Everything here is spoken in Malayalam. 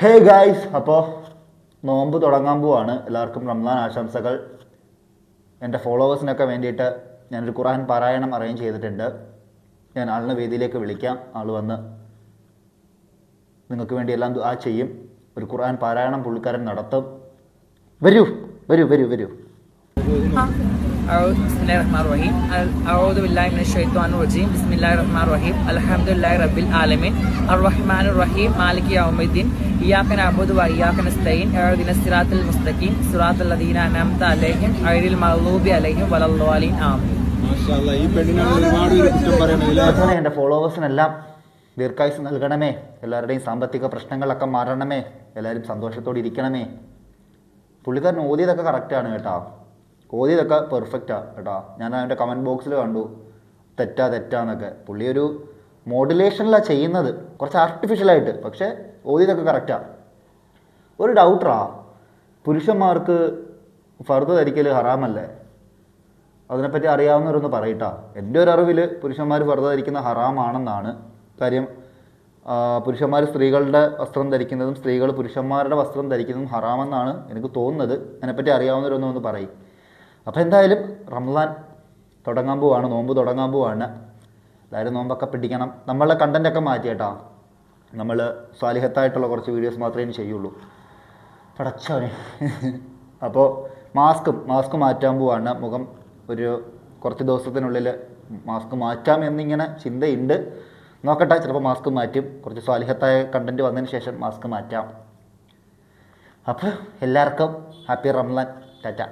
ഹേ ഗായ്സ്, അപ്പോൾ നോമ്പ് തുടങ്ങാൻ പോവാണ്. എല്ലാവർക്കും റംസാൻ ആശംസകൾ. എൻ്റെ ഫോളോവേഴ്സിനൊക്കെ വേണ്ടിയിട്ട് ഞാനൊരു ഖുർആൻ പാരായണം അറേഞ്ച് ചെയ്തിട്ടുണ്ട്. ഞാൻ ആളിനെ വേദിയിലേക്ക് വിളിക്കാം. ആൾ വന്ന് നിങ്ങൾക്ക് വേണ്ടി എല്ലാം ദുആ ചെയ്യും. ഒരു ഖുർആൻ പാരായണം പുള്ളിക്കാരൻ നടത്തും. വരൂ വരൂ വരൂ വരൂ. Bismillahirrahmanirrahim. A'udhu billahi minash-shaytanir-rajim. Bismillahirrahmanirrahim. Alhamdulillahi rabbil alamin. Ar-rahmanir-rahim. Maliki yawmiddin. Iyyaka na'budu wa iyyaka nasta'in. Ihdinas siratal mustaqim. Siratal ladzina an'amta 'alaihim ghayril maghdubi 'alaihim waladdallin. ആമീൻ. മാഷാഅല്ലാഹ്. ഈ പെണ്ണിനെ ഒരുപാട് കുറ്റം പറയണില്ല. എൻ്റെ ഫോളോവേഴ്സിനെല്ലാം ദീർഘായുസ് നൽകണമേ. എല്ലാവരുടെയും സാമ്പത്തിക പ്രശ്നങ്ങളൊക്കെ മാറണമേ. എല്ലാവരും സന്തോഷത്തോടെ ഇരിക്കണമേ. പുള്ളിക്കാരൻ ഓതിയതൊക്കെ കറക്റ്റാണ് കേട്ടോ. ഓതിയതൊക്കെ പെർഫെക്റ്റാണ് കേട്ടോ. ഞാൻ അവൻ്റെ കമൻറ്റ് ബോക്സിൽ കണ്ടു തെറ്റാന്നൊക്കെ. പുള്ളി ഒരു മോഡുലേഷനിലാണ് ചെയ്യുന്നത്, കുറച്ച് ആർട്ടിഫിഷ്യലായിട്ട്. പക്ഷേ ഓതിയതൊക്കെ കറക്റ്റാണ്. ഒരു ഡൗട്ടറാ, പുരുഷന്മാർക്ക് ഫർദ് ധരിക്കൽ ഹറാമല്ലേ? അതിനെപ്പറ്റി അറിയാവുന്നവരൊന്ന് പറയട്ടാ. എൻ്റെ ഒരു അറിവിൽ പുരുഷന്മാർ ഫർദ് ധരിക്കുന്ന ഹറാമാണെന്നാണ്. കാര്യം പുരുഷന്മാർ സ്ത്രീകളുടെ വസ്ത്രം ധരിക്കുന്നതും സ്ത്രീകൾ പുരുഷന്മാരുടെ വസ്ത്രം ധരിക്കുന്നതും ഹറാമെന്നാണ് എനിക്ക് തോന്നുന്നത്. അതിനെപ്പറ്റി അറിയാവുന്നവരൊന്നും പറയും. അപ്പോൾ എന്തായാലും റംസാൻ തുടങ്ങാൻ പോവാണ്, നോമ്പ് തുടങ്ങാൻ പോവാണ്. എല്ലാവരും നോമ്പൊക്കെ പിടിക്കണം. നമ്മളുടെ കണ്ടൻറ്റൊക്കെ മാറ്റി കേട്ടോ. നമ്മൾ സ്വാലിഹത്തായിട്ടുള്ള കുറച്ച് വീഡിയോസ് മാത്രമേ ചെയ്യുള്ളൂ. പടച്ചോനെ. അപ്പോൾ മാസ്ക് മാറ്റാൻ പോവാണ്. മുഖം ഒരു കുറച്ച് ദിവസത്തിനുള്ളിൽ മാസ്ക് മാറ്റാം എന്നിങ്ങനെ ചിന്തയുണ്ട്. നോക്കട്ടെ, ചിലപ്പോൾ മാസ്ക് മാറ്റും. കുറച്ച് സ്വാലിഹത്തായ കണ്ടൻറ്റ് വന്നതിന് ശേഷം മാസ്ക് മാറ്റാം. അപ്പോൾ എല്ലാവർക്കും ഹാപ്പി റംസാൻ. ടാറ്റ.